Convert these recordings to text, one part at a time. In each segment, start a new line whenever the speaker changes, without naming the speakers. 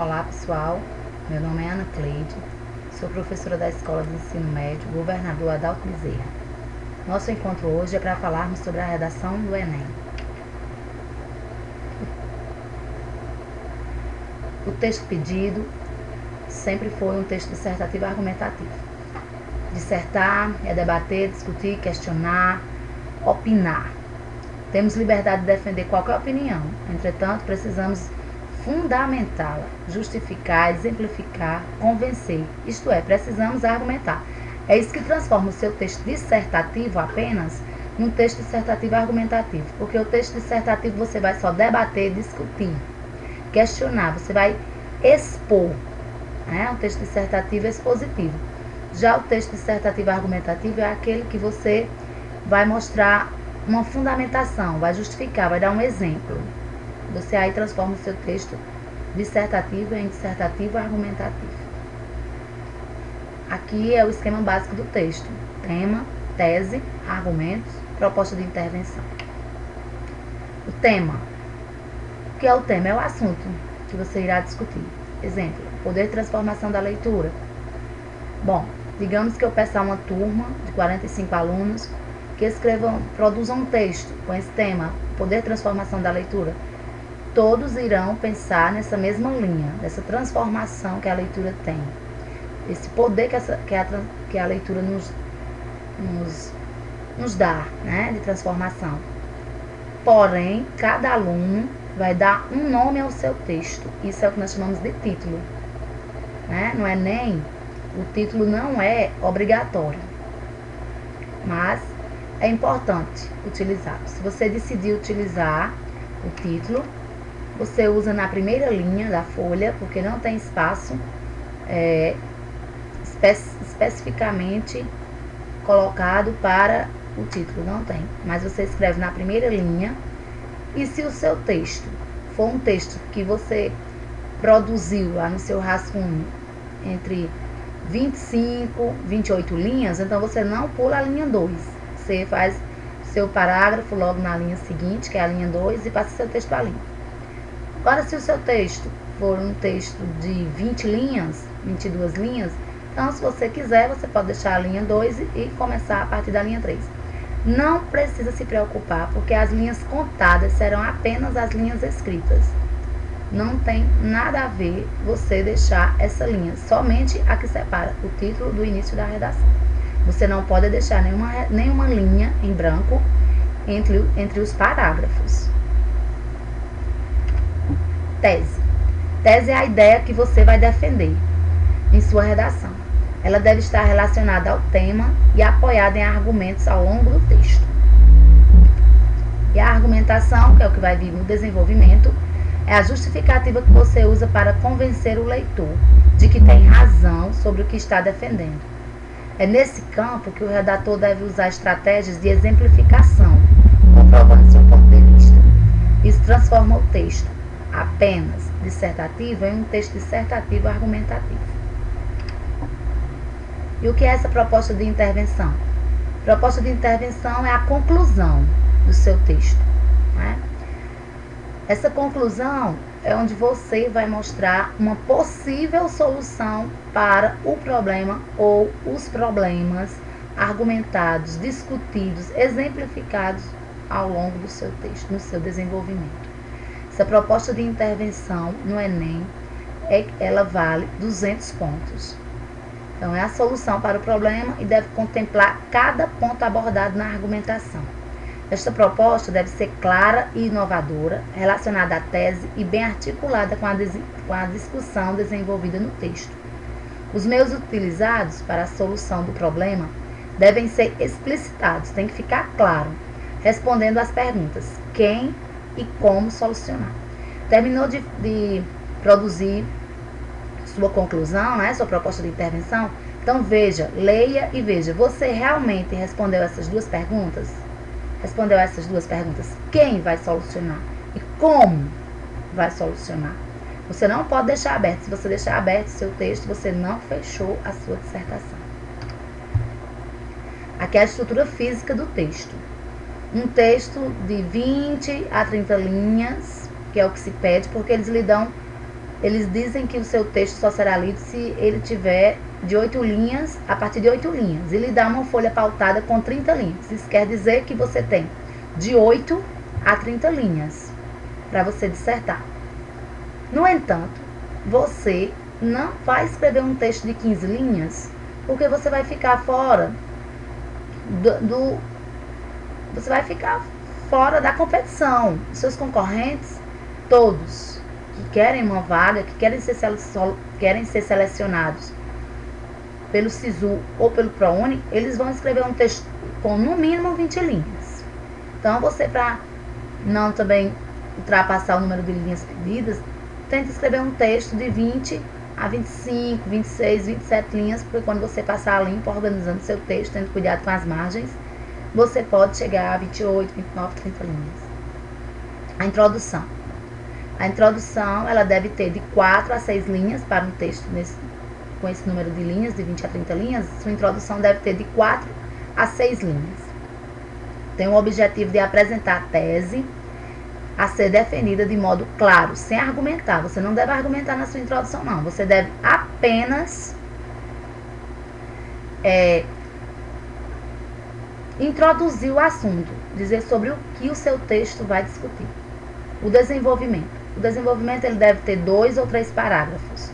Olá pessoal, meu nome é Ana Cleide, sou professora da Escola de Ensino Médio Governador Adalto Bezerra. Nosso encontro hoje é para falarmos sobre a redação do Enem. O texto pedido sempre foi um texto dissertativo argumentativo. Dissertar é debater, discutir, questionar, opinar. Temos liberdade de defender qualquer opinião, entretanto precisamos fundamentá-la, justificar, exemplificar, convencer, isto é, precisamos argumentar. É isso que transforma o seu texto dissertativo apenas num texto dissertativo argumentativo, porque o texto dissertativo você vai só debater, discutir, questionar, você vai expor, né? O texto dissertativo é expositivo. Já o texto dissertativo argumentativo é aquele que você vai mostrar uma fundamentação, vai justificar, vai dar um exemplo. Você aí transforma o seu texto dissertativo em dissertativo argumentativo. Aqui é o esquema básico do texto: tema, tese, argumentos, proposta de intervenção. O tema. O que é o tema? É o assunto que você irá discutir. Exemplo: poder de transformação da leitura. Bom, digamos que eu peço a uma turma de 45 alunos que produzam um texto com esse tema, poder de transformação da leitura. Todos irão pensar nessa mesma linha, dessa transformação que a leitura tem. Esse poder que a leitura nos dá, né, de transformação. Porém, cada aluno vai dar um nome ao seu texto. Isso é o que nós chamamos de título. Né? No Enem, o título não é obrigatório, mas é importante utilizar. Se você decidir utilizar o título, você usa na primeira linha da folha, porque não tem espaço especificamente colocado para o título, não tem. Mas você escreve na primeira linha, e se o seu texto for um texto que você produziu lá no seu rascunho entre 25, 28 linhas, então você não pula a linha 2. Você faz seu parágrafo logo na linha seguinte, que é a linha 2, e passa seu texto ali. Agora, se o seu texto for um texto de 20 linhas, 22 linhas, então, se você quiser, você pode deixar a linha 2 e começar a partir da linha 3. Não precisa se preocupar, porque as linhas contadas serão apenas as linhas escritas. Não tem nada a ver você deixar essa linha, somente a que separa o título do início da redação. Você não pode deixar nenhuma linha em branco entre os parágrafos. Tese. Tese é a ideia que você vai defender em sua redação. Ela deve estar relacionada ao tema e apoiada em argumentos ao longo do texto. E a argumentação, que é o que vai vir no desenvolvimento, é a justificativa que você usa para convencer o leitor de que tem razão sobre o que está defendendo. É nesse campo que o redator deve usar estratégias de exemplificação, comprovando seu ponto de vista. Isso transforma o texto apenas dissertativo em um texto dissertativo argumentativo. E o que é essa proposta de intervenção? Proposta de intervenção é a conclusão do seu texto. Né? Essa conclusão é onde você vai mostrar uma possível solução para o problema ou os problemas argumentados, discutidos, exemplificados ao longo do seu texto, no seu desenvolvimento. Essa proposta de intervenção no Enem, ela vale 200 pontos. Então, é a solução para o problema e deve contemplar cada ponto abordado na argumentação. Esta proposta deve ser clara e inovadora, relacionada à tese e bem articulada com a discussão desenvolvida no texto. Os meios utilizados para a solução do problema devem ser explicitados, tem que ficar claro, respondendo às perguntas: quem e como solucionar. Terminou de produzir sua conclusão, né, sua proposta de intervenção? Então veja, leia e veja, você realmente respondeu essas duas perguntas? Respondeu essas duas perguntas: quem vai solucionar e como vai solucionar? Você não pode deixar aberto. Se você deixar aberto o seu texto, você não fechou a sua dissertação. Aqui é a estrutura física do texto. Um texto de 20 a 30 linhas, que é o que se pede, porque eles lhe dão Eles dizem que o seu texto só será lido se ele tiver de 8 linhas, a partir de 8 linhas. E lhe dá uma folha pautada com 30 linhas. Isso quer dizer que você tem de 8 a 30 linhas para você dissertar. No entanto, você não vai escrever um texto de 15 linhas, porque você vai ficar fora você vai ficar fora da competição. Seus concorrentes, todos que querem uma vaga, que querem ser selecionados pelo SISU ou pelo ProUni, eles vão escrever um texto com no mínimo 20 linhas. Então, você, para não também ultrapassar o número de linhas pedidas, tenta escrever um texto de 20 a 25, 26, 27 linhas, porque quando você passar a limpo, organizando seu texto, tendo cuidado com as margens, você pode chegar a 28, 29, 30 linhas. A introdução. A introdução, ela deve ter de 4 a 6 linhas para um texto com esse número de linhas, de 20 a 30 linhas. Sua introdução deve ter de 4 a 6 linhas. Tem o objetivo de apresentar a tese a ser defendida de modo claro, sem argumentar. Você não deve argumentar na sua introdução, não. Você deve apenas introduzir o assunto, dizer sobre o que o seu texto vai discutir. O desenvolvimento. O desenvolvimento, ele deve ter 2 ou 3 parágrafos.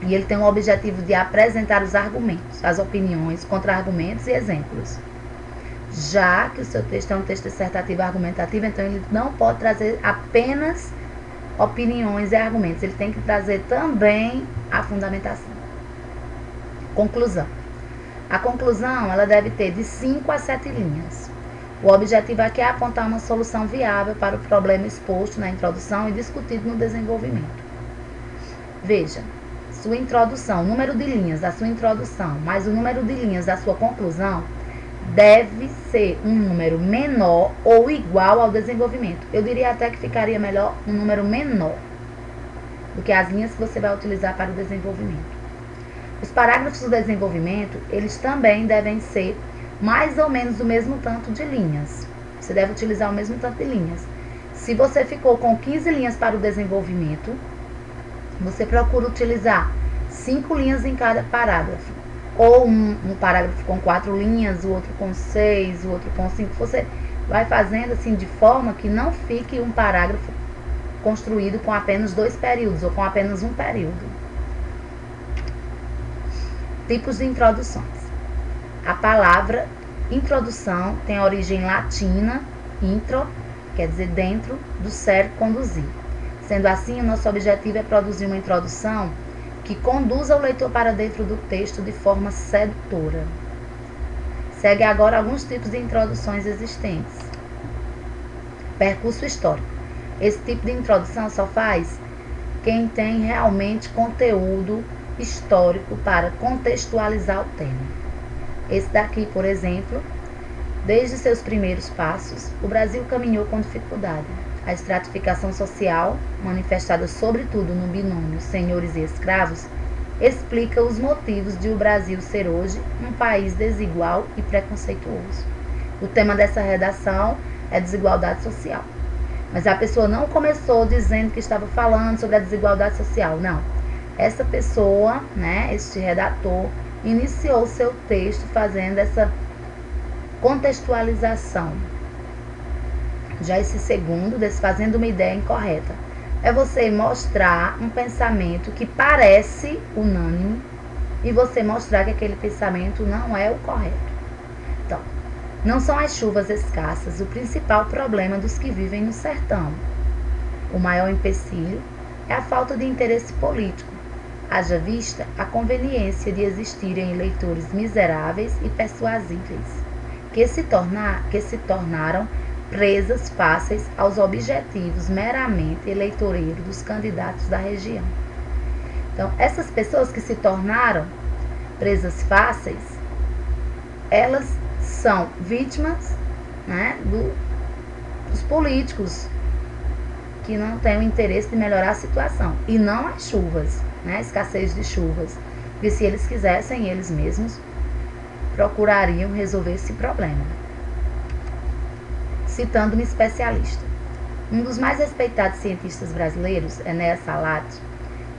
E ele tem o objetivo de apresentar os argumentos, as opiniões, contra-argumentos e exemplos. Já que o seu texto é um texto dissertativo argumentativo, então ele não pode trazer apenas opiniões e argumentos. Ele tem que trazer também a fundamentação. Conclusão. A conclusão, ela deve ter de 5 a 7 linhas. O objetivo aqui é apontar uma solução viável para o problema exposto na introdução e discutido no desenvolvimento. Veja, sua introdução, o número de linhas da sua introdução, mais o número de linhas da sua conclusão, deve ser um número menor ou igual ao desenvolvimento. Eu diria até que ficaria melhor um número menor do que as linhas que você vai utilizar para o desenvolvimento. Os parágrafos do desenvolvimento, eles também devem ser mais ou menos o mesmo tanto de linhas. Você deve utilizar o mesmo tanto de linhas. Se você ficou com 15 linhas para o desenvolvimento, você procura utilizar 5 linhas em cada parágrafo. Ou um parágrafo com 4 linhas, o outro com 6, o outro com 5. Você vai fazendo assim de forma que não fique um parágrafo construído com apenas 2 períodos ou com apenas um período. Tipos de introduções. A palavra introdução tem a origem latina, intro, quer dizer dentro, do ser conduzir. Sendo assim, o nosso objetivo é produzir uma introdução que conduza o leitor para dentro do texto de forma sedutora. Segue agora alguns tipos de introduções existentes. Percurso histórico. Esse tipo de introdução só faz quem tem realmente conteúdo histórico para contextualizar o tema. Esse daqui, por exemplo, desde seus primeiros passos, o Brasil caminhou com dificuldade. A estratificação social, manifestada sobretudo no binômio senhores e escravos, explica os motivos de o Brasil ser hoje um país desigual e preconceituoso. O tema dessa redação é desigualdade social. Mas a pessoa não começou dizendo que estava falando sobre a desigualdade social, não. Essa pessoa, este redator, iniciou seu texto fazendo essa contextualização. Já esse segundo, desfazendo uma ideia incorreta, é você mostrar um pensamento que parece unânime e você mostrar que aquele pensamento não é o correto. Então, não são as chuvas escassas o principal problema dos que vivem no sertão. O maior empecilho é a falta de interesse político, haja vista a conveniência de existirem eleitores miseráveis e persuasíveis, que se tornaram presas fáceis aos objetivos meramente eleitoreiros dos candidatos da região. Então, essas pessoas que se tornaram presas fáceis, elas são vítimas, dos políticos que não têm o interesse de melhorar a situação, e não as chuvas, a escassez de chuvas, porque se eles quisessem, eles mesmos procurariam resolver esse problema. Citando um especialista. Um dos mais respeitados cientistas brasileiros, Enéas Salati,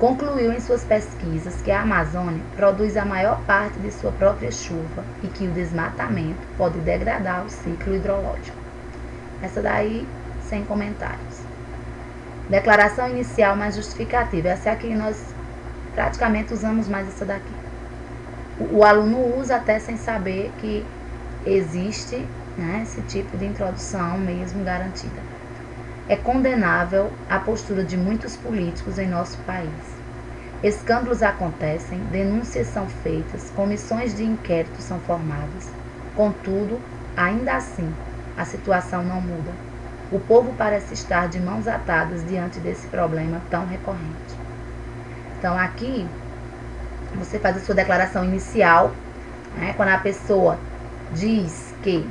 concluiu em suas pesquisas que a Amazônia produz a maior parte de sua própria chuva e que o desmatamento pode degradar o ciclo hidrológico. Essa daí, sem comentários. Declaração inicial mais justificativa. Essa aqui nós praticamente usamos mais essa daqui. O aluno usa até sem saber que existe, né, esse tipo de introdução mesmo garantida. É condenável a postura de muitos políticos em nosso país. Escândalos acontecem, denúncias são feitas, comissões de inquérito são formadas. Contudo, ainda assim, a situação não muda. O povo parece estar de mãos atadas diante desse problema tão recorrente. Então, aqui, você faz a sua declaração inicial, né, quando a pessoa diz que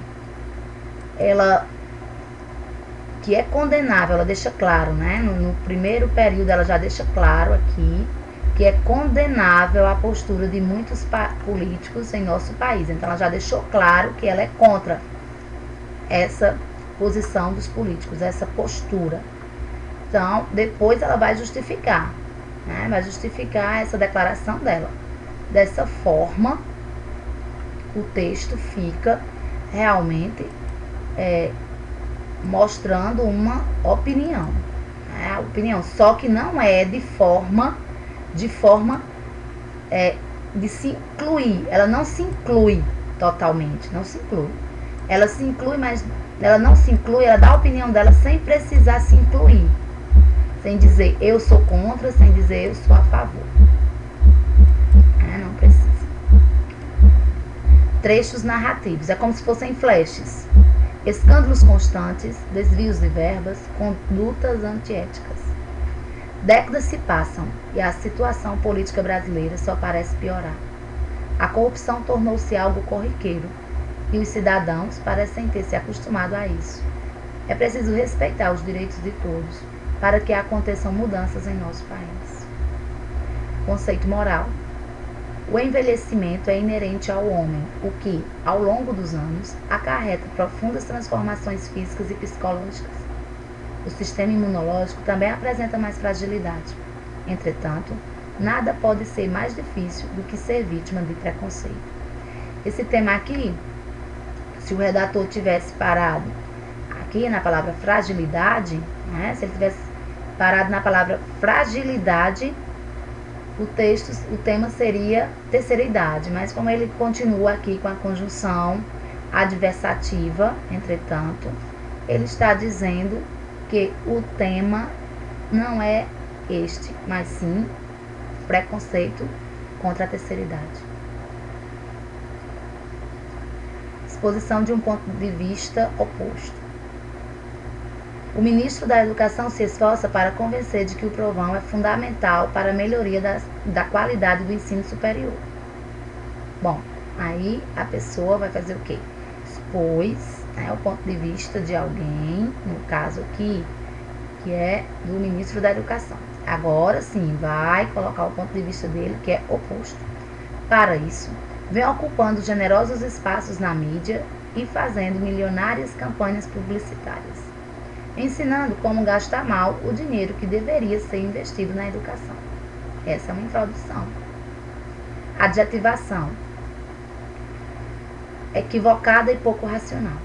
é condenável, ela deixa claro, né? No primeiro período ela já deixa claro aqui que é condenável a postura de muitos políticos em nosso país. Então ela já deixou claro que ela é contra essa posição dos políticos, essa postura. Então depois ela vai justificar, né? Vai justificar essa declaração dela. Dessa forma, o texto fica realmente mostrando uma opinião, né? A opinião, só que não é de forma de se incluir. Ela não se inclui totalmente, não se inclui. Ela se inclui, mas ela não se inclui, ela dá a opinião dela sem precisar se incluir, sem dizer eu sou contra, sem dizer eu sou a favor. Não precisa. Trechos narrativos, é como se fossem flashes. Escândalos constantes, desvios de verbas, condutas antiéticas. Décadas se passam e a situação política brasileira só parece piorar. A corrupção tornou-se algo corriqueiro e os cidadãos parecem ter se acostumado a isso. É preciso respeitar os direitos de todos para que aconteçam mudanças em nosso país. Conceito moral. O envelhecimento é inerente ao homem, o que, ao longo dos anos, acarreta profundas transformações físicas e psicológicas. O sistema imunológico também apresenta mais fragilidade. Entretanto, nada pode ser mais difícil do que ser vítima de preconceito. Esse tema aqui, se o redator tivesse parado aqui na palavra fragilidade, né, se ele tivesse parado na palavra fragilidade, o tema seria terceira idade, mas como ele continua aqui com a conjunção adversativa, entretanto, ele está dizendo que o tema não é este, mas sim preconceito contra a terceira idade. Exposição de um ponto de vista oposto. O ministro da Educação se esforça para convencer de que o provão é fundamental para a melhoria da qualidade do ensino superior. Bom, aí a pessoa vai fazer o quê? Expôs, né, o ponto de vista de alguém, no caso aqui, que é do ministro da Educação. Agora sim, vai colocar o ponto de vista dele, que é oposto. Para isso, vem ocupando generosos espaços na mídia e fazendo milionárias campanhas publicitárias, ensinando como gastar mal o dinheiro que deveria ser investido na educação. Essa é uma introdução. Adjetivação. Equivocada e pouco racional.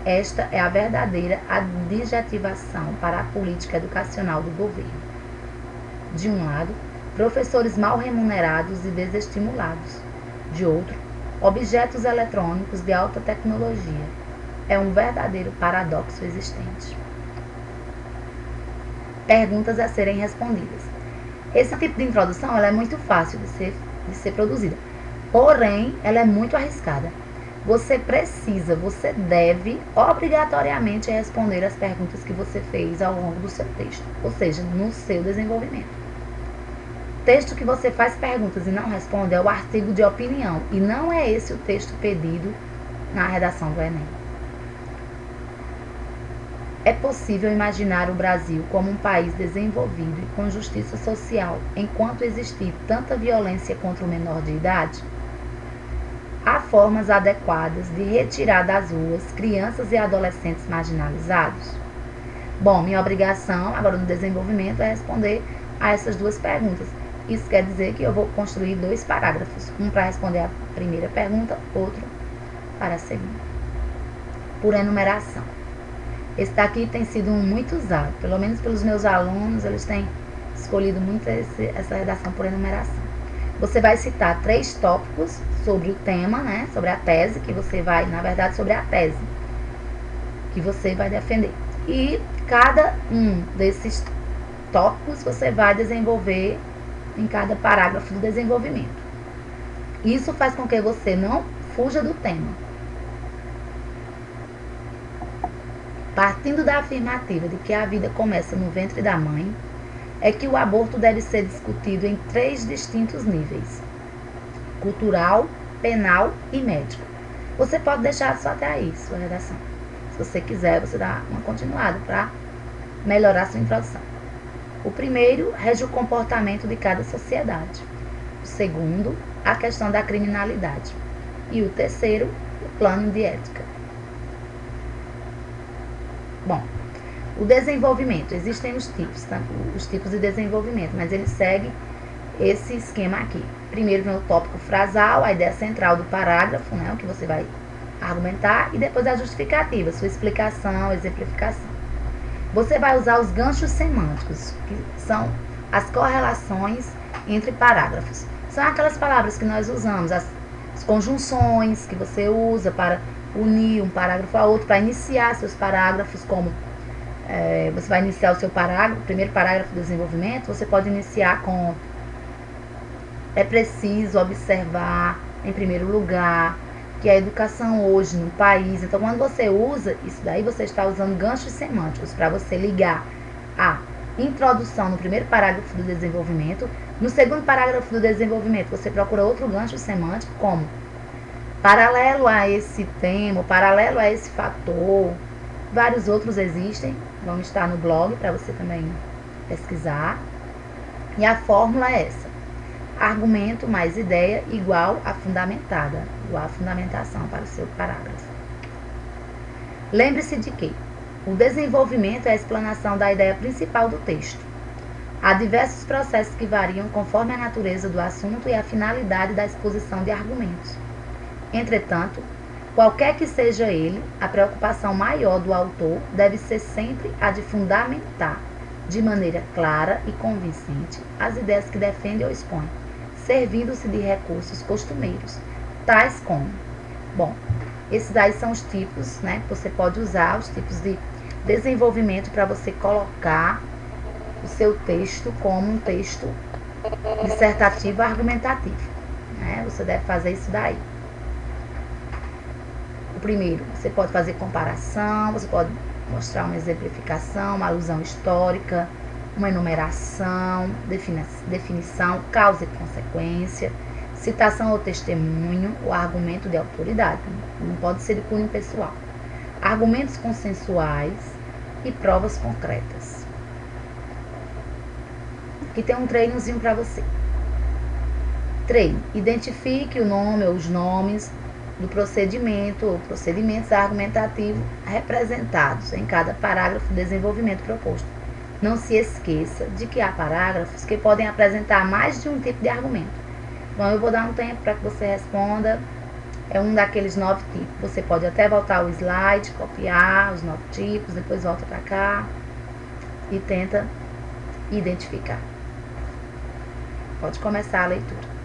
Esta é a verdadeira adjetivação para a política educacional do governo. De um lado, professores mal remunerados e desestimulados. De outro, objetos eletrônicos de alta tecnologia. É um verdadeiro paradoxo existente. Perguntas a serem respondidas. Esse tipo de introdução ela é muito fácil de ser produzida, porém ela é muito arriscada. Você deve obrigatoriamente responder as perguntas que você fez ao longo do seu texto, ou seja, no seu desenvolvimento. Texto que você faz perguntas e não responde é o artigo de opinião, e não é esse o texto pedido na redação do Enem. É possível imaginar o Brasil como um país desenvolvido e com justiça social, enquanto existir tanta violência contra o menor de idade? Há formas adequadas de retirar das ruas crianças e adolescentes marginalizados? Bom, minha obrigação agora no desenvolvimento é responder a essas duas perguntas. Isso quer dizer que eu vou construir 2 parágrafos, um para responder a primeira pergunta, outro para a segunda, por enumeração. Esse daqui tem sido muito usado, pelo menos pelos meus alunos, eles têm escolhido muito essa redação por enumeração. Você vai citar 3 tópicos sobre o tema, né, sobre a tese, que você vai, na verdade, sobre a tese que você vai defender. E cada um desses tópicos você vai desenvolver em cada parágrafo do desenvolvimento. Isso faz com que você não fuja do tema. Partindo da afirmativa de que a vida começa no ventre da mãe, é que o aborto deve ser discutido em 3 distintos níveis: cultural, penal e médico. Você pode deixar só até aí, sua redação. Se você quiser, você dá uma continuada para melhorar sua introdução. O primeiro rege o comportamento de cada sociedade. O segundo, a questão da criminalidade. E o terceiro, o plano de ética. Bom, o desenvolvimento. Existem os tipos, tá? Os tipos de desenvolvimento, mas ele segue esse esquema aqui. Primeiro vem o tópico frasal, a ideia central do parágrafo, né, o que você vai argumentar, e depois a justificativa, sua explicação, exemplificação. Você vai usar os ganchos semânticos, que são as correlações entre parágrafos. São aquelas palavras que nós usamos, as conjunções que você usa para unir um parágrafo a outro, para iniciar seus parágrafos, como você vai iniciar o seu parágrafo, o primeiro parágrafo do desenvolvimento, você pode iniciar com: é preciso observar, em primeiro lugar, que a educação hoje no país... Então, quando você usa isso daí, você está usando ganchos semânticos para você ligar a introdução no primeiro parágrafo do desenvolvimento. No segundo parágrafo do desenvolvimento, você procura outro gancho semântico, como paralelo a esse tema, paralelo a esse fator. Vários outros existem, vão estar no blog para você também pesquisar. E a fórmula é essa: argumento mais ideia igual a fundamentada, igual a fundamentação para o seu parágrafo. Lembre-se de que o desenvolvimento é a explanação da ideia principal do texto. Há diversos processos que variam conforme a natureza do assunto e a finalidade da exposição de argumentos. Entretanto, qualquer que seja ele, a preocupação maior do autor deve ser sempre a de fundamentar, de maneira clara e convincente, as ideias que defende ou expõe, servindo-se de recursos costumeiros, tais como... Bom, esses aí são os tipos, né, que você pode usar, os tipos de desenvolvimento para você colocar o seu texto como um texto dissertativo argumentativo, né? Você deve fazer isso daí. O primeiro, você pode fazer comparação, você pode mostrar uma exemplificação, uma alusão histórica, uma enumeração, definição, causa e consequência, citação ou testemunho, ou argumento de autoridade, não pode ser de cunho pessoal, argumentos consensuais e provas concretas. Aqui tem um treinozinho para você. Treino: identifique o nome ou os nomes do procedimento ou procedimentos argumentativos representados em cada parágrafo do desenvolvimento proposto. Não se esqueça de que há parágrafos que podem apresentar mais de um tipo de argumento. Então, eu vou dar um tempo para que você responda. É um daqueles 9 tipos. Você pode até voltar o slide, copiar os 9 tipos, depois volta para cá e tenta identificar. Pode começar a leitura.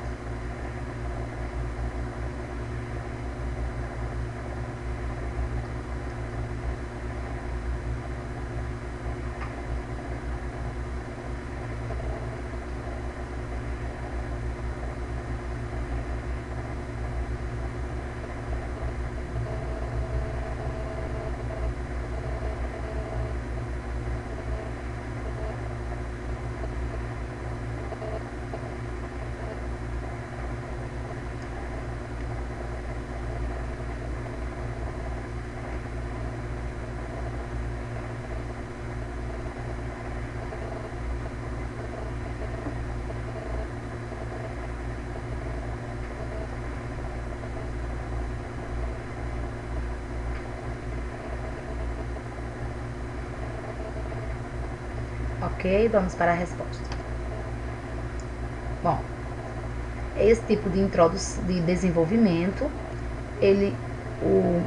Ok, vamos para a resposta. Bom, esse tipo de desenvolvimento, o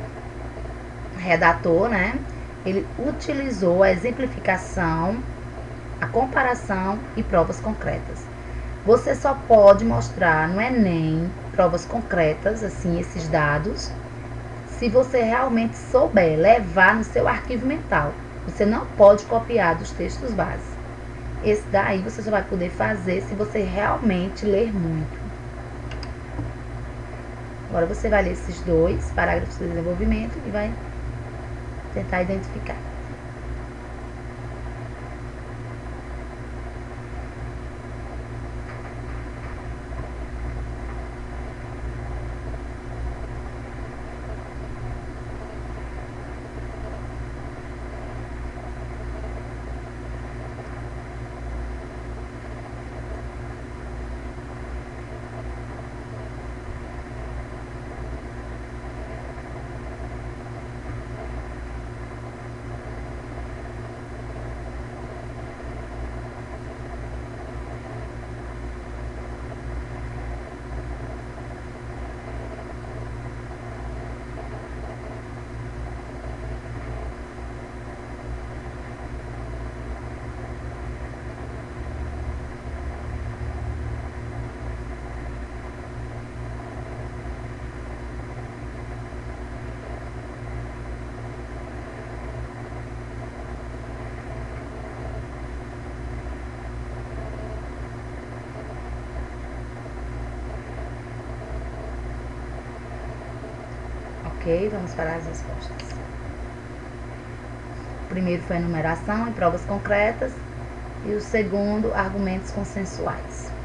redator, né, ele utilizou a exemplificação, a comparação e provas concretas. Você só pode mostrar no Enem provas concretas, assim, esses dados, se você realmente souber levar no seu arquivo mental. Você não pode copiar dos textos base. Esse daí você só vai poder fazer se você realmente ler muito. Agora você vai ler esses dois parágrafos de desenvolvimento e vai tentar identificar. Ok, vamos para as respostas. O primeiro foi enumeração e provas concretas e o segundo, argumentos consensuais.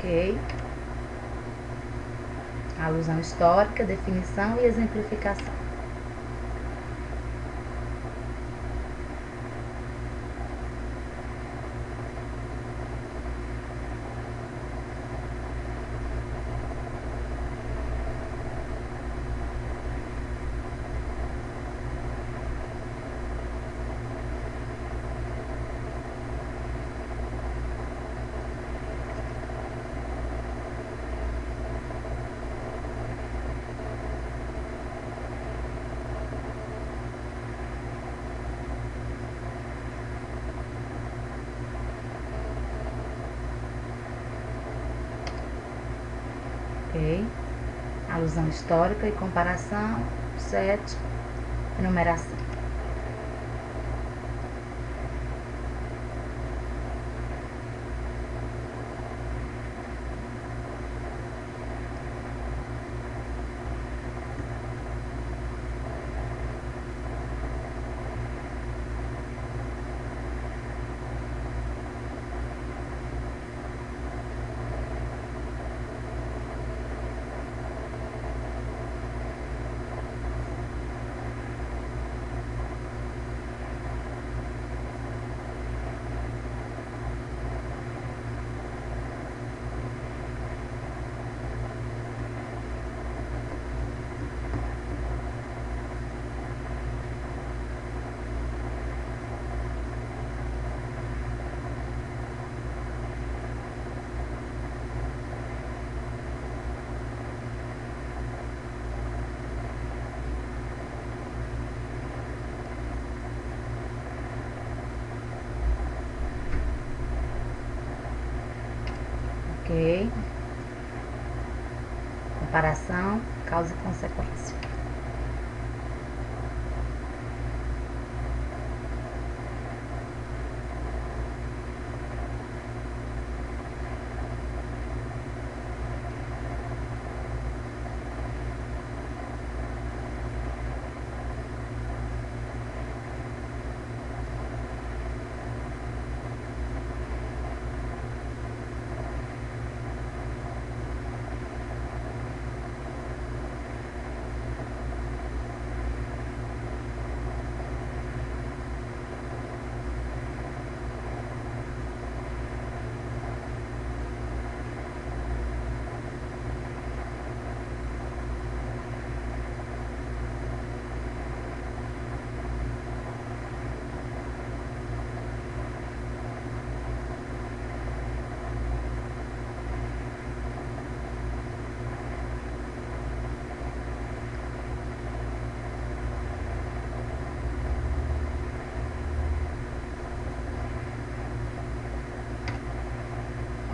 Ok? Alusão histórica, definição e exemplificação. Ok? Alusão histórica e comparação. 7. Enumeração. Ok? Comparação, causa e consequência.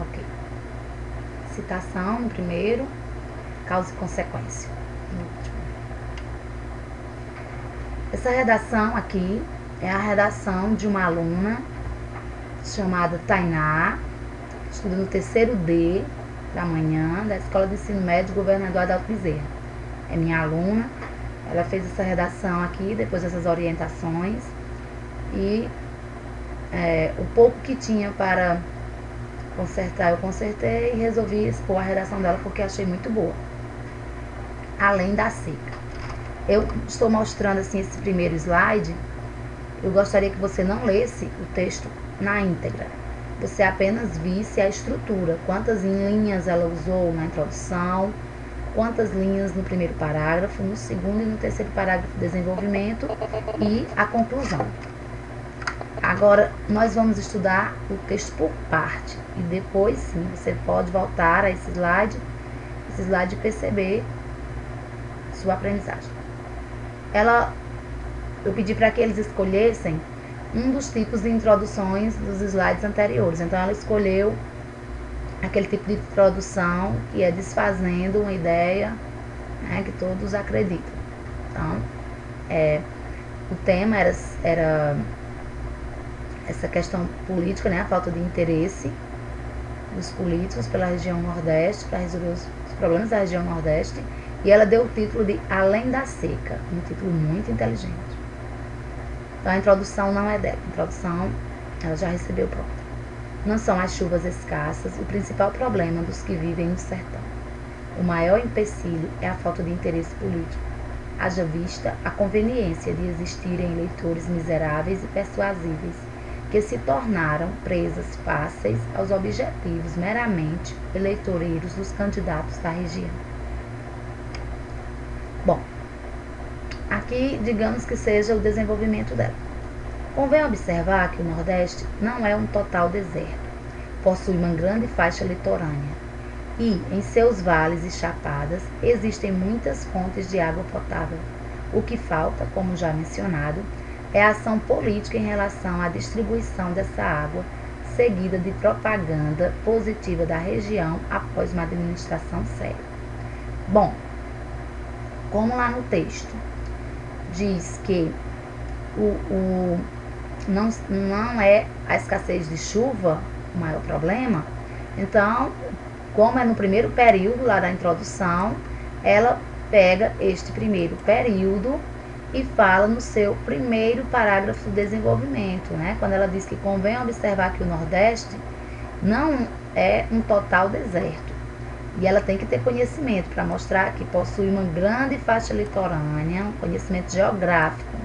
Ok. Citação no primeiro, causa e consequência no último. Essa redação aqui é a redação de uma aluna chamada Tainá, estuda no terceiro D da manhã, da Escola de Ensino Médio Governador Adalto Bezerra. É minha aluna, ela fez essa redação aqui, depois dessas orientações, e o pouco que tinha para consertar, eu consertei e resolvi expor a redação dela porque achei muito boa. Além da seca. Eu estou mostrando assim esse primeiro slide, eu gostaria que você não lesse o texto na íntegra. Você apenas visse a estrutura, quantas linhas ela usou na introdução, quantas linhas no primeiro parágrafo, no segundo e no terceiro parágrafo de desenvolvimento e a conclusão. Agora, nós vamos estudar o texto por parte e depois sim, você pode voltar a esse slide e perceber sua aprendizagem. Eu pedi para que eles escolhessem um dos tipos de introduções dos slides anteriores. Então, ela escolheu aquele tipo de introdução que é desfazendo uma ideia, né, que todos acreditam. Então, o tema era essa questão política, né, a falta de interesse dos políticos pela região Nordeste, para resolver os problemas da região Nordeste, e ela deu o título de Além da Seca, um título muito inteligente. Então a introdução não é dela, a introdução ela já recebeu pronta. Não são as chuvas escassas o principal problema dos que vivem no sertão. O maior empecilho é a falta de interesse político, haja vista a conveniência de existirem eleitores miseráveis e persuasíveis, que se tornaram presas fáceis aos objetivos meramente eleitoreiros dos candidatos da região. Bom, aqui digamos que seja o desenvolvimento dela. Convém observar que o Nordeste não é um total deserto, possui uma grande faixa litorânea e, em seus vales e chapadas, existem muitas fontes de água potável. O que falta, como já mencionado, é a ação política em relação à distribuição dessa água, seguida de propaganda positiva da região após uma administração séria. Bom, como lá no texto diz que não é a escassez de chuva o maior problema, então, como é no primeiro período lá da introdução, ela pega este primeiro período e fala no seu primeiro parágrafo do desenvolvimento, né? Quando ela diz que convém observar que o Nordeste não é um total deserto. E ela tem que ter conhecimento para mostrar que possui uma grande faixa litorânea, um conhecimento geográfico.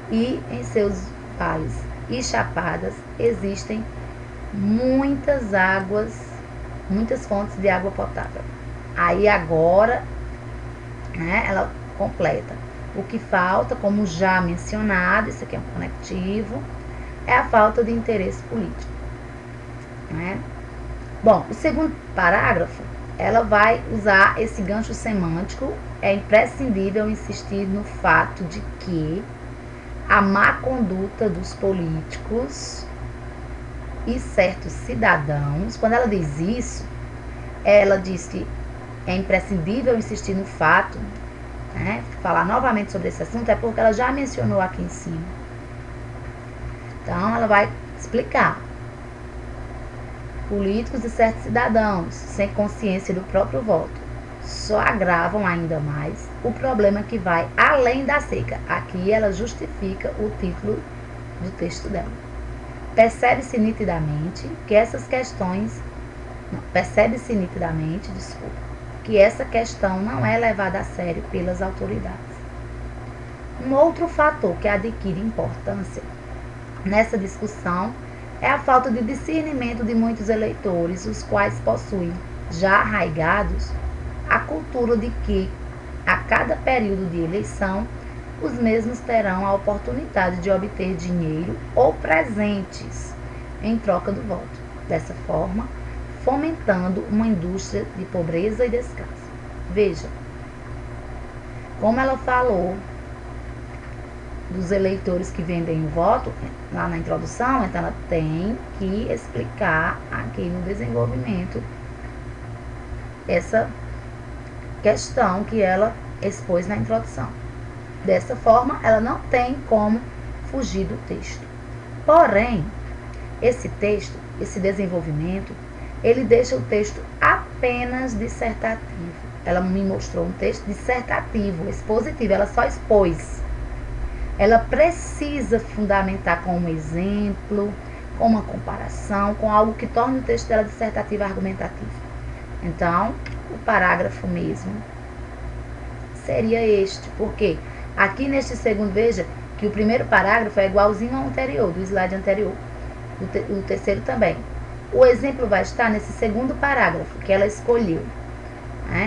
E em seus vales e chapadas existem muitas fontes de água potável. Aí agora, né, ela completa. O que falta, como já mencionado, isso aqui é um conectivo, é a falta de interesse político. Né? Bom, o segundo parágrafo, ela vai usar esse gancho semântico. É imprescindível insistir no fato de que a má conduta dos políticos e certos cidadãos. Quando ela diz isso, ela diz que é imprescindível insistir no fato, né? Falar novamente sobre esse assunto é porque ela já mencionou aqui em cima. Então, ela vai explicar. Políticos e certos cidadãos, sem consciência do próprio voto, só agravam ainda mais o problema que vai além da seca. Aqui ela justifica o título do texto dela. Percebe-se nitidamente que essa questão não é levada a sério pelas autoridades. Um outro fator que adquire importância nessa discussão é a falta de discernimento de muitos eleitores, os quais possuem já arraigados a cultura de que, a cada período de eleição, os mesmos terão a oportunidade de obter dinheiro ou presentes em troca do voto. Dessa forma, fomentando uma indústria de pobreza e descaso. Veja, como ela falou dos eleitores que vendem o voto lá na introdução, então ela tem que explicar aqui no desenvolvimento essa questão que ela expôs na introdução. Dessa forma, ela não tem como fugir do texto. Porém, esse texto, esse desenvolvimento, ele deixa o texto apenas dissertativo. Ela me mostrou um texto dissertativo, expositivo, ela só expôs. Ela precisa fundamentar com um exemplo, com uma comparação, com algo que torne o texto dela dissertativo e argumentativo. Então, o parágrafo mesmo seria este, porque aqui neste segundo, veja que o primeiro parágrafo é igualzinho ao anterior, do slide anterior, o terceiro também. O exemplo vai estar nesse segundo parágrafo que ela escolheu.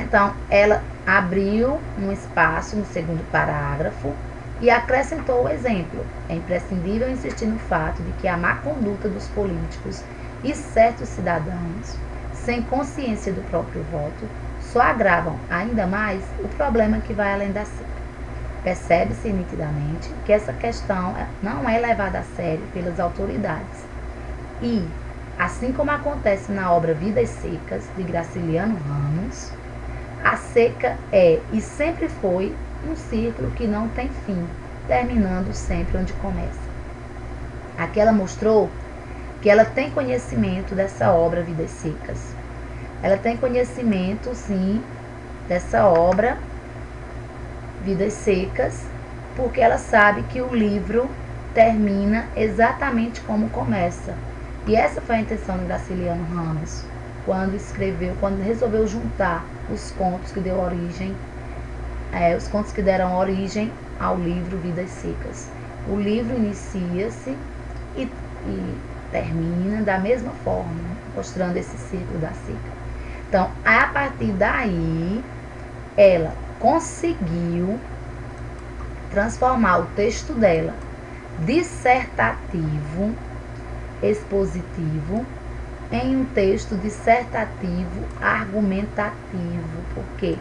Então, ela abriu um espaço no segundo parágrafo e acrescentou o exemplo. É imprescindível insistir no fato de que a má conduta dos políticos e certos cidadãos, sem consciência do próprio voto, só agravam ainda mais o problema que vai além da seca. Percebe-se nitidamente que essa questão não é levada a sério pelas autoridades. E, assim como acontece na obra Vidas Secas, de Graciliano Ramos, a seca é e sempre foi um círculo que não tem fim, terminando sempre onde começa. Aqui ela mostrou que ela tem conhecimento dessa obra Vidas Secas. Ela tem conhecimento, sim, dessa obra Vidas Secas, porque ela sabe que o livro termina exatamente como começa. E essa foi a intenção de Graciliano Ramos, quando resolveu juntar os contos que deram origem ao livro Vidas Secas. O livro inicia-se e termina da mesma forma, mostrando esse círculo da seca. Então, a partir daí, ela conseguiu transformar o texto dela dissertativo, expositivo, em um texto dissertativo argumentativo. Por quê?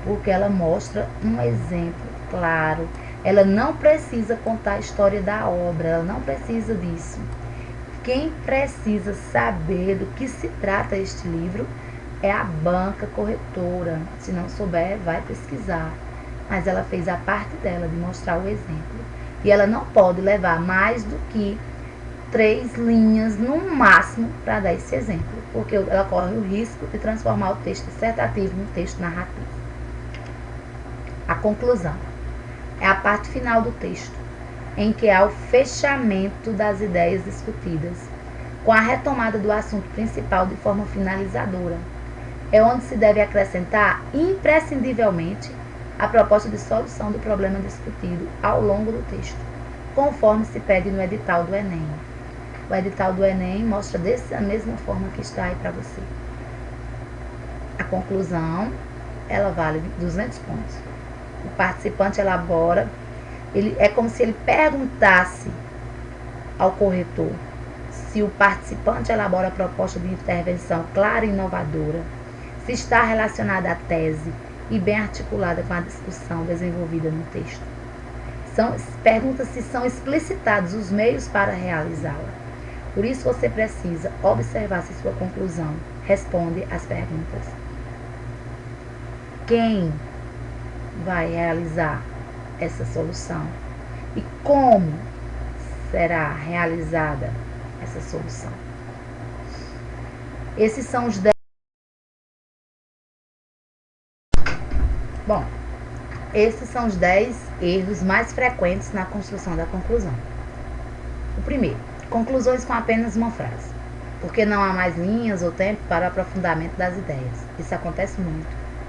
Porque ela mostra um exemplo claro. Ela não precisa contar a história da obra, ela não precisa disso. Quem precisa saber do que se trata este livro é a banca corretora. Se não souber, vai pesquisar. Mas ela fez a parte dela de mostrar o exemplo. E ela não pode levar mais do que 3 linhas no máximo para dar esse exemplo, porque ela corre o risco de transformar o texto dissertativo num texto narrativo. A conclusão é a parte final do texto, em que há o fechamento das ideias discutidas, com a retomada do assunto principal de forma finalizadora. É onde se deve acrescentar imprescindivelmente a proposta de solução do problema discutido ao longo do texto, conforme se pede no edital do Enem. O edital do Enem mostra dessa mesma forma que está aí para você. A conclusão, ela vale 200 pontos. O participante elabora, é como se ele perguntasse ao corretor se o participante elabora a proposta de intervenção clara e inovadora, se está relacionada à tese e bem articulada com a discussão desenvolvida no texto. Pergunta se são explicitados os meios para realizá-la. Por isso você precisa observar se sua conclusão responde às perguntas. Quem vai realizar essa solução? E como será realizada essa solução? Esses são os 10. Bom, esses são os 10 erros mais frequentes na construção da conclusão. O primeiro, conclusões com apenas uma frase, porque não há mais linhas ou tempo para o aprofundamento das ideias. Isso acontece muito.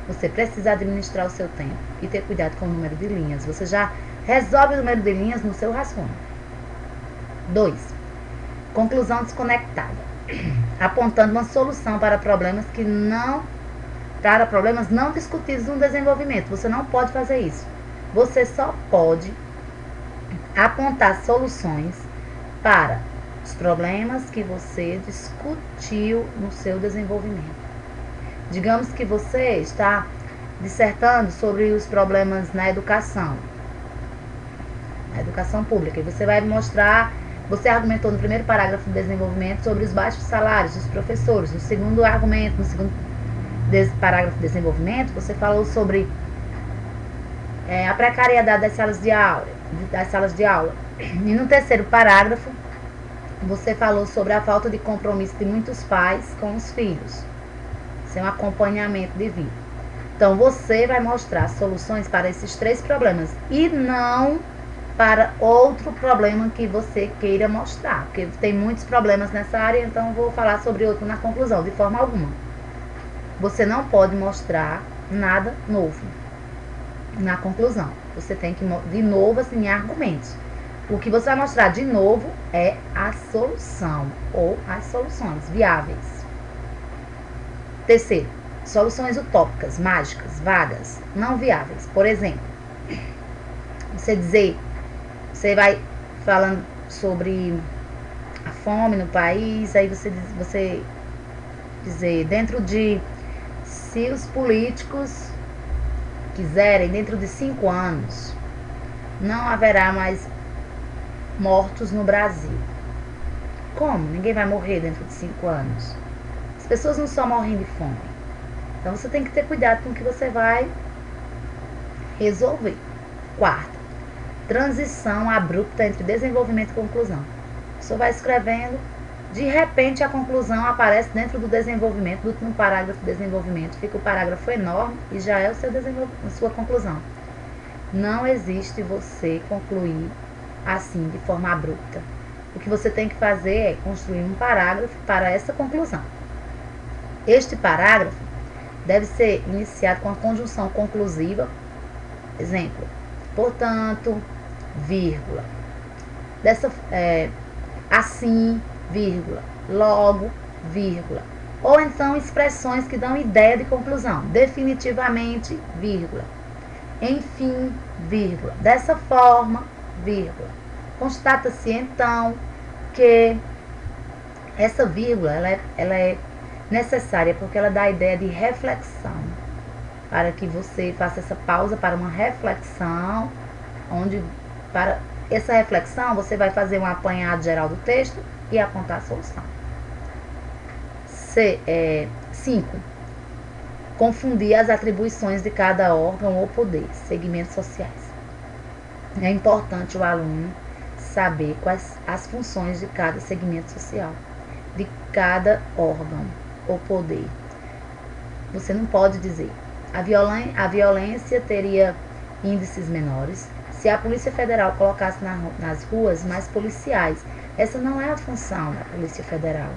Você precisa administrar o seu tempo e ter cuidado com o número de linhas. Você já resolve o número de linhas no seu rascunho. 2. Conclusão desconectada, apontando uma solução para problemas não discutidos no desenvolvimento. Você não pode fazer isso. Você só pode apontar soluções para os problemas que você discutiu no seu desenvolvimento. Digamos que você está dissertando sobre os problemas na educação pública, e você vai mostrar, você argumentou no primeiro parágrafo do desenvolvimento sobre os baixos salários dos professores. No segundo argumento, no segundo parágrafo de desenvolvimento, você falou sobre a precariedade das salas de aula. E no terceiro parágrafo, você falou sobre a falta de compromisso de muitos pais com os filhos, sem um acompanhamento devido. Então, você vai mostrar soluções para esses 3 problemas e não para outro problema que você queira mostrar, porque tem muitos problemas nessa área, então vou falar sobre outro na conclusão, de forma alguma. Você não pode mostrar nada novo na conclusão. Você tem que, de novo, assim, argumentos. O que você vai mostrar de novo é a solução ou as soluções viáveis. Terceiro, soluções utópicas, mágicas, vagas, não viáveis. Por exemplo, você vai falando sobre a fome no país, aí você dizer, se os políticos quiserem, dentro de 5 anos, não haverá mais mortos no Brasil. Como? Ninguém vai morrer dentro de 5 anos. As pessoas não só morrem de fome. Então você tem que ter cuidado com o que você vai resolver. Quarto, transição abrupta entre desenvolvimento e conclusão. Você vai escrevendo, de repente a conclusão aparece dentro do desenvolvimento, do último parágrafo do desenvolvimento. Fica o parágrafo enorme e já é a sua conclusão. Não existe você concluir assim, de forma abrupta. O que você tem que fazer é construir um parágrafo para essa conclusão. Este parágrafo deve ser iniciado com a conjunção conclusiva. Exemplo, portanto, vírgula. Assim, vírgula. Logo, vírgula. Ou então expressões que dão ideia de conclusão. Definitivamente, vírgula. Enfim, vírgula. Dessa forma, vírgula. Constata-se então que essa vírgula ela é necessária porque ela dá a ideia de reflexão, para que você faça essa pausa para uma reflexão, onde para essa reflexão você vai fazer um apanhado geral do texto e apontar a solução. 5. Confundir as atribuições de cada órgão ou poder, segmentos sociais. É importante o aluno saber quais as funções de cada segmento social, de cada órgão ou poder. Você não pode dizer a violência teria índices menores se a Polícia Federal colocasse nas ruas mais policiais. Essa não é a função da Polícia Federal.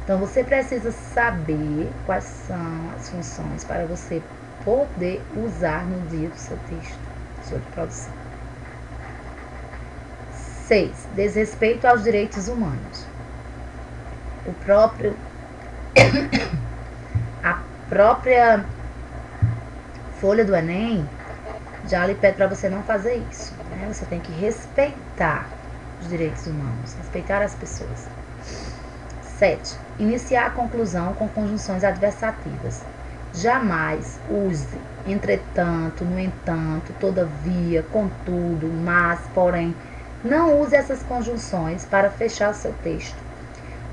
Então você precisa saber quais são as funções para você poder usar no dia do seu texto, sua produção. 6. Desrespeito aos direitos humanos. A própria folha do Enem já lhe pede para você não fazer isso, né? Você tem que respeitar os direitos humanos, respeitar as pessoas. 7. Iniciar a conclusão com conjunções adversativas. Jamais use entretanto, no entanto, todavia, contudo, mas, porém. Não use essas conjunções para fechar o seu texto.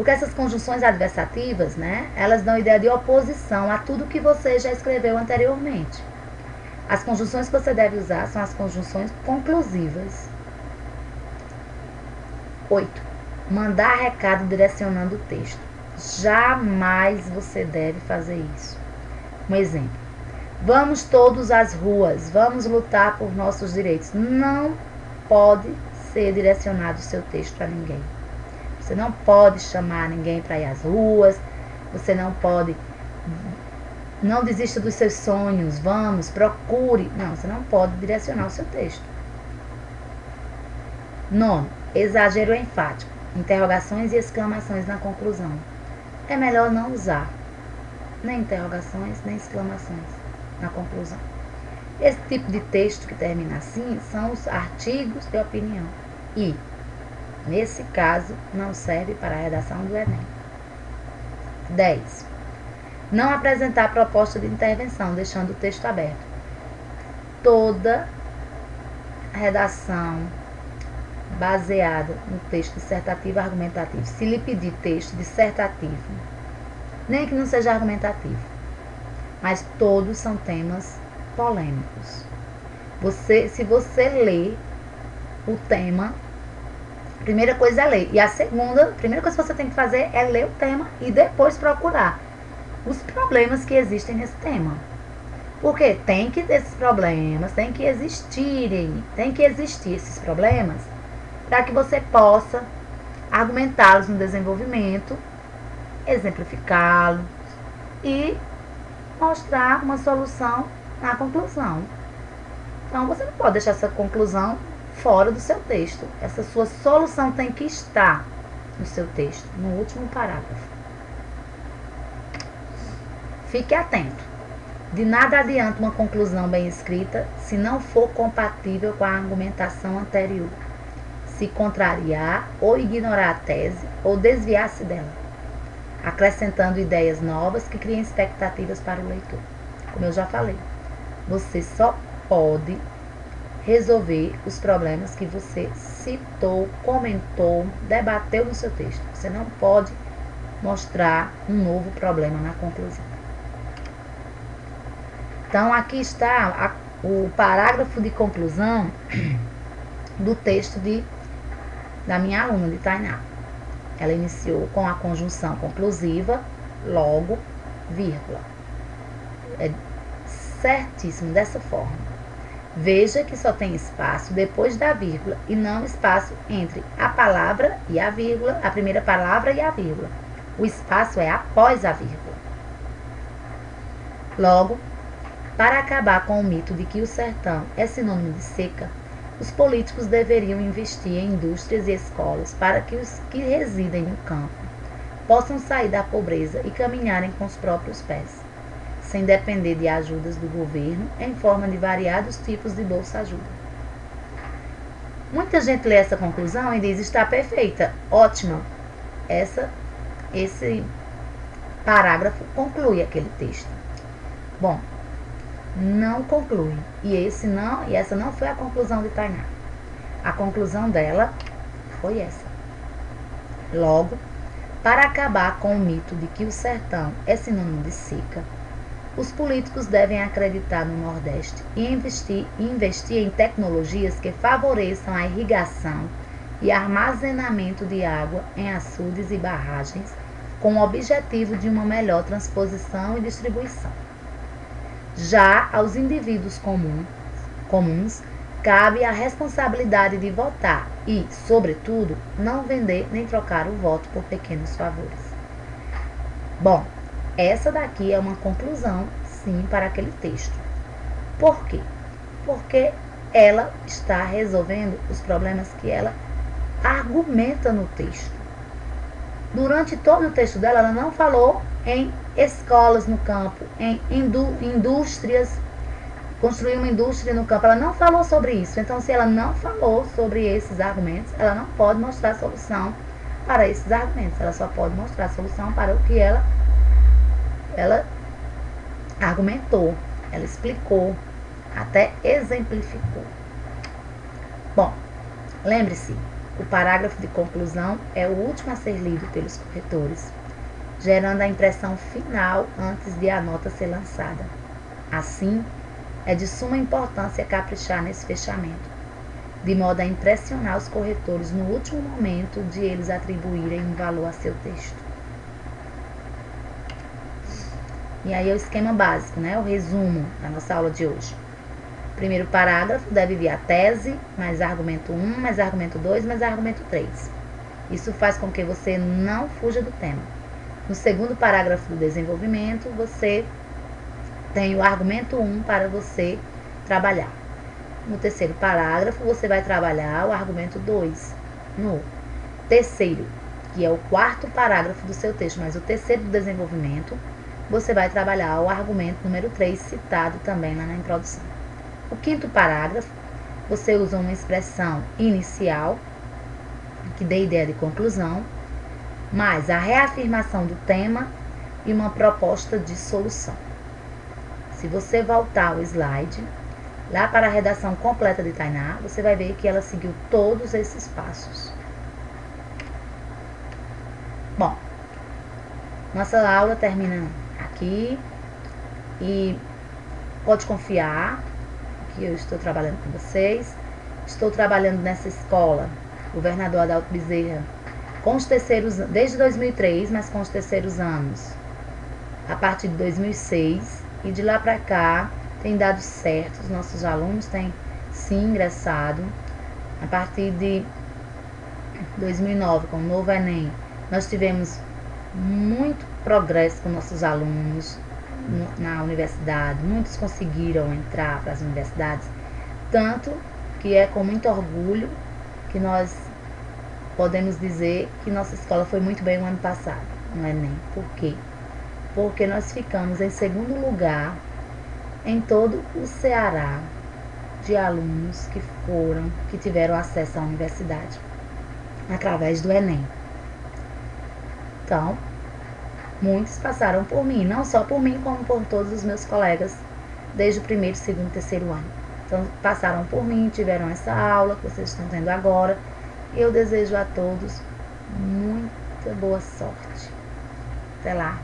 Porque essas conjunções adversativas, né, elas dão ideia de oposição a tudo que você já escreveu anteriormente. As conjunções que você deve usar são as conjunções conclusivas. 8. Mandar recado direcionando o texto. Jamais você deve fazer isso. Um exemplo. Vamos todos às ruas, vamos lutar por nossos direitos. Não pode ser direcionado o seu texto a ninguém. Você não pode chamar ninguém para ir às ruas, você não pode... Não desista dos seus sonhos, vamos, procure. Não, você não pode direcionar o seu texto. 9. Exagero enfático. Interrogações e exclamações na conclusão. É melhor não usar nem interrogações, nem exclamações na conclusão. Esse tipo de texto que termina assim são os artigos de opinião. E, nesse caso, não serve para a redação do Enem. 10. Não apresentar proposta de intervenção, deixando o texto aberto. Toda redação baseada no texto dissertativo argumentativo, se lhe pedir texto dissertativo, nem que não seja argumentativo, mas todos são temas polêmicos. Se você lê o tema, a primeira coisa é ler. E a primeira coisa que você tem que fazer é ler o tema e depois procurar os problemas que existem nesse tema. Porque tem que ter esses problemas, tem que existir esses problemas para que você possa argumentá-los no desenvolvimento, exemplificá-los e mostrar uma solução na conclusão. Então, você não pode deixar essa conclusão fora do seu texto. Essa sua solução tem que estar no seu texto, no último parágrafo. Fique atento. De nada adianta uma conclusão bem escrita se não for compatível com a argumentação anterior, se contrariar ou ignorar a tese ou desviar-se dela, acrescentando ideias novas que criem expectativas para o leitor. Como eu já falei, você só pode resolver os problemas que você citou, comentou, debateu no seu texto. Você não pode mostrar um novo problema na conclusão. Então, aqui está o parágrafo de conclusão do texto da minha aluna, de Tainá. Ela iniciou com a conjunção conclusiva, logo, vírgula. É certíssimo dessa forma. Veja que só tem espaço depois da vírgula e não espaço entre a palavra e a vírgula, a primeira palavra e a vírgula. O espaço é após a vírgula. Logo, para acabar com o mito de que o sertão é sinônimo de seca, os políticos deveriam investir em indústrias e escolas para que os que residem no campo possam sair da pobreza e caminharem com os próprios pés, sem depender de ajudas do governo em forma de variados tipos de bolsa-ajuda. Muita gente lê essa conclusão e diz: está perfeita, ótima. Esse parágrafo conclui aquele texto. Bom, não conclui. E essa não foi a conclusão de Tainá. A conclusão dela foi essa. Logo, para acabar com o mito de que o sertão é sinônimo de seca, os políticos devem acreditar no Nordeste e investir em tecnologias que favoreçam a irrigação e armazenamento de água em açudes e barragens, com o objetivo de uma melhor transposição e distribuição. Já aos indivíduos comuns, cabe a responsabilidade de votar e, sobretudo, não vender nem trocar o voto por pequenos favores. Bom, essa daqui é uma conclusão, sim, para aquele texto. Por quê? Porque ela está resolvendo os problemas que ela argumenta no texto. Durante todo o texto dela, ela não falou em escolas no campo, em indústrias, construir uma indústria no campo. Ela não falou sobre isso. Então, se ela não falou sobre esses argumentos, ela não pode mostrar a solução para esses argumentos. Ela só pode mostrar a solução para o que ela argumentou, ela explicou, até exemplificou. Bom, lembre-se, O parágrafo de conclusão é o último a ser lido pelos corretores, gerando a impressão final antes de a nota ser lançada. Assim, é de suma importância caprichar nesse fechamento, de modo a impressionar os corretores no último momento de eles atribuírem um valor a seu texto. E aí é o esquema básico, né? O resumo da nossa aula de hoje. Primeiro parágrafo deve vir a tese, mais argumento 1, mais argumento 2, mais argumento 3. Isso faz com que você não fuja do tema. No segundo parágrafo do desenvolvimento, você tem o argumento 1 para você trabalhar. No terceiro parágrafo, você vai trabalhar o argumento 2. No terceiro, que é o quarto parágrafo do seu texto, mas o terceiro do desenvolvimento, você vai trabalhar o argumento número 3, citado também lá na introdução. O quinto parágrafo, você usa uma expressão inicial, que dê ideia de conclusão, mais a reafirmação do tema e uma proposta de solução. Se você voltar ao slide, lá para a redação completa de Tainá, você vai ver que ela seguiu todos esses passos. Bom, nossa aula termina aqui e pode confiar que eu estou trabalhando com vocês. Estou trabalhando nessa escola, Governador Adalto Bezerra, com os terceiros, desde 2003, mas com os terceiros anos, a partir de 2006, e de lá para cá tem dado certo, os nossos alunos têm sim ingressado. A partir de 2009, com o novo Enem, nós tivemos muito progresso com nossos alunos na universidade, muitos conseguiram entrar para as universidades, tanto que é com muito orgulho que nós podemos dizer que nossa escola foi muito bem no ano passado, no Enem. Por quê? Porque nós ficamos em segundo lugar em todo o Ceará de alunos que tiveram acesso à universidade através do Enem. Então, muitos passaram por mim, não só por mim, como por todos os meus colegas, desde o primeiro, segundo, terceiro ano. Então, passaram por mim, tiveram essa aula que vocês estão tendo agora. E eu desejo a todos muita boa sorte. Até lá!